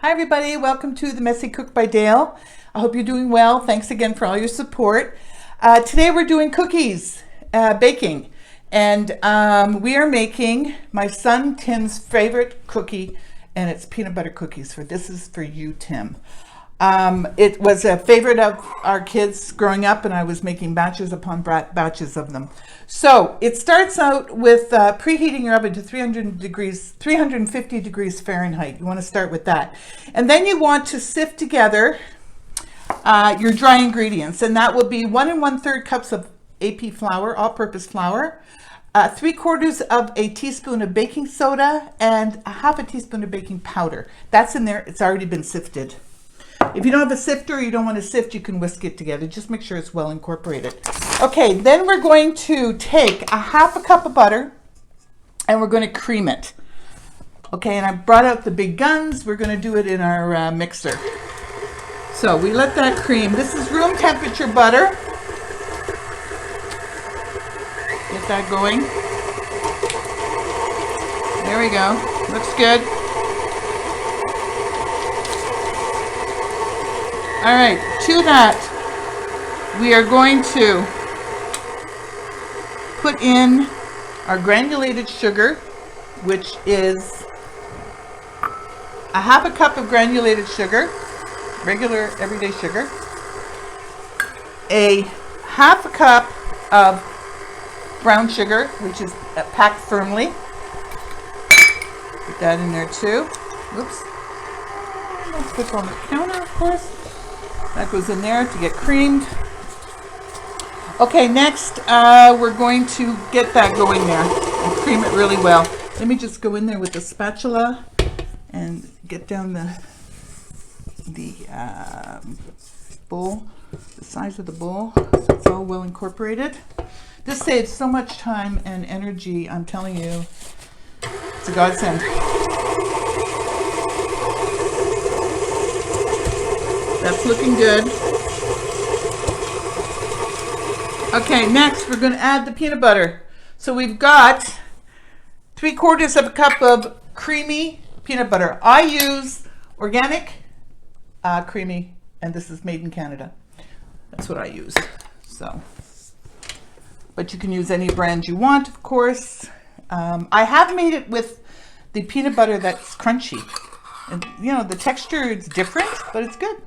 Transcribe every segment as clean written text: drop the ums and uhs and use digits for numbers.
Hi everybody, welcome to the Messy Cook by Dale. I hope you're doing well. Thanks again for all your support. Today we're doing cookies, baking, and we are making my son Tim's favorite cookie, and it's peanut butter cookies. This is for you, Tim. It was a favorite of our kids growing up, and I was making batches upon batches of them. So it starts out with preheating your oven to 350 degrees Fahrenheit. You want to start with that. And then you want to sift together your dry ingredients, and that will be 1 1/3 cups of AP flour, all-purpose flour, 3/4 of a teaspoon of baking soda, and a 1/2 teaspoon of baking powder. That's in there. It's already been sifted. If you don't have a sifter or you don't want to sift, you can whisk it together. Just make sure it's well incorporated. Okay, then we're going to take a 1/2 cup of butter and we're going to cream it. Okay, and I brought out the big guns. We're going to do it in our mixer. So we let that cream. This is room temperature butter. Get that going. There we go. Looks good. All right, to that, we are going to put in our granulated sugar, which is a 1/2 cup of granulated sugar, regular everyday sugar, a 1/2 cup of brown sugar, which is packed firmly. Put that in there too. Oops. Let's put it on the counter, of course. That goes in there to get creamed. Okay, next we're going to get that going there and cream it really well. Let me just go in there with the spatula and get down the bowl, the size of the bowl, so it's all well incorporated. This saves so much time and energy, I'm telling you. It's a godsend. That's looking good. Okay, next we're going to add the peanut butter. So we've got 3/4 of a cup of creamy peanut butter. I use organic creamy, and this is made in Canada. That's what I use. So, but you can use any brand you want, of course. I have made it with the peanut butter that's crunchy. And you know, the texture is different, but it's good.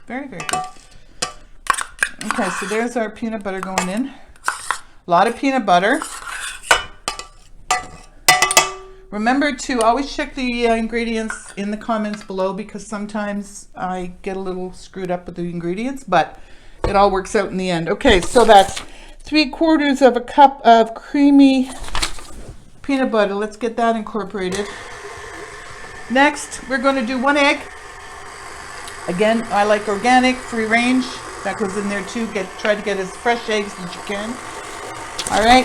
Very, very good. Okay, so there's our peanut butter going in. A lot of peanut butter. Remember to always check the ingredients in the comments below, because sometimes I get a little screwed up with the ingredients, but it all works out in the end. Okay, so that's 3/4 of a cup of creamy peanut butter. Let's get that incorporated. Next, we're going to do 1 egg. Again, I like organic, free range. That goes in there too. Try to get as fresh eggs as you can. All right.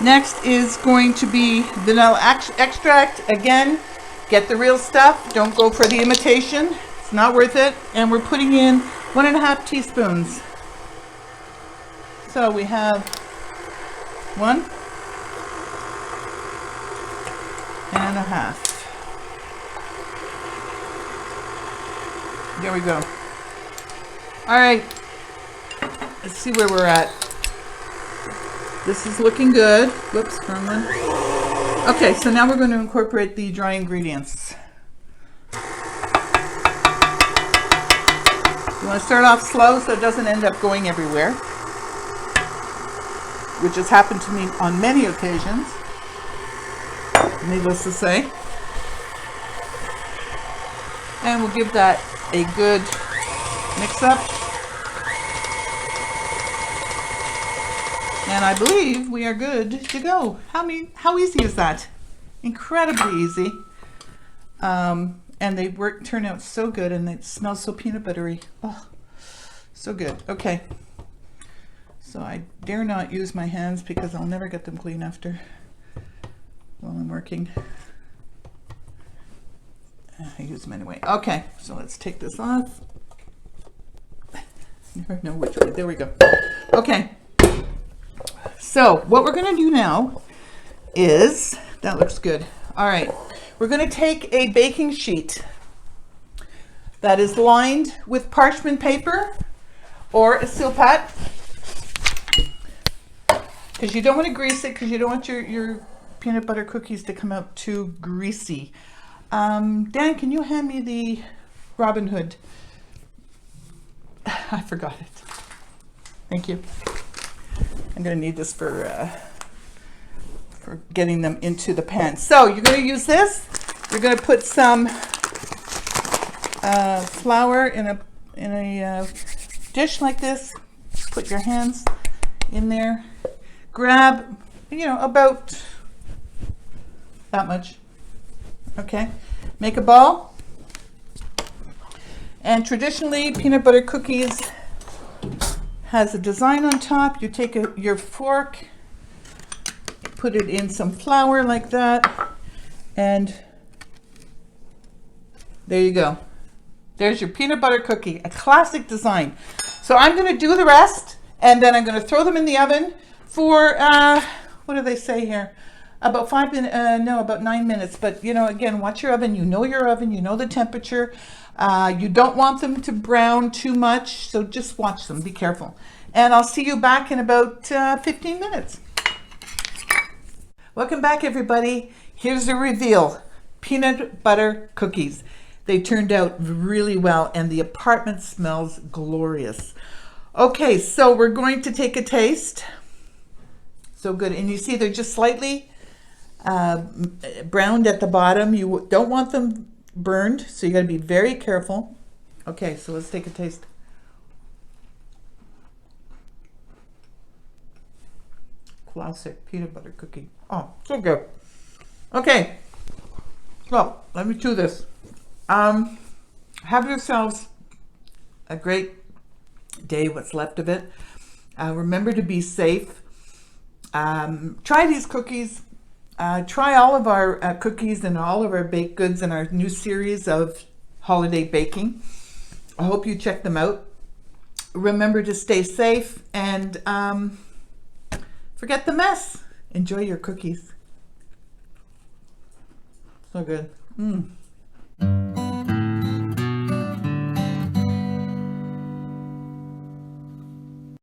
Next is going to be vanilla extract. Again, get the real stuff. Don't go for the imitation. It's not worth it. And we're putting in 1 1/2 teaspoons. So we have 1 1/2. There we go. All right, let's see where we're at. This is looking good. Whoops, wrong one. Okay, so now we're going to incorporate the dry ingredients. You want to start off slow so it doesn't end up going everywhere, which has happened to me on many occasions, needless to say. And we'll give that a good mix up. And I believe we are good to go. How easy is that? Incredibly easy. And they turn out so good, and it smells so peanut buttery. Oh, so good. Okay. So I dare not use my hands because I'll never get them clean after while I'm working. I use them anyway. Okay, so let's take this off. Never know which way. There we go. Okay. So what we're going to do now is, that looks good. All right. We're going to take a baking sheet that is lined with parchment paper or a silpat, because you don't want to grease it, because you don't want your peanut butter cookies to come out too greasy. Dan, can you hand me the Robin Hood? I forgot it. Thank you. I'm going to need this for getting them into the pan. So you're going to use this. You're going to put some flour in a dish like this. Put your hands in there. Grab, about that much. Okay. Make a ball. And traditionally, peanut butter cookies has a design on top. You take your fork, put it in some flour like that, and there you go. There's your peanut butter cookie, a classic design. So I'm going to do the rest, and then I'm going to throw them in the oven for, what do they say here? About 5 minutes, about 9 minutes. But, again, watch your oven. You know your oven. You know the temperature. You don't want them to brown too much, so just watch them. Be careful. And I'll see you back in about 15 minutes. Welcome back, everybody. Here's the reveal. Peanut butter cookies. They turned out really well, and the apartment smells glorious. Okay, so we're going to take a taste. So good. And you see they're just slightly browned at the bottom. You don't want them burned, so you got to be very careful. Okay, so let's take a taste. Classic peanut butter cookie. Oh, so good. Okay, well, let me chew this. Have yourselves a great day, what's left of it. Remember to be safe. Try these cookies. Try all of our cookies and all of our baked goods in our new series of holiday baking. I hope you check them out. Remember to stay safe and forget the mess. Enjoy your cookies. So good.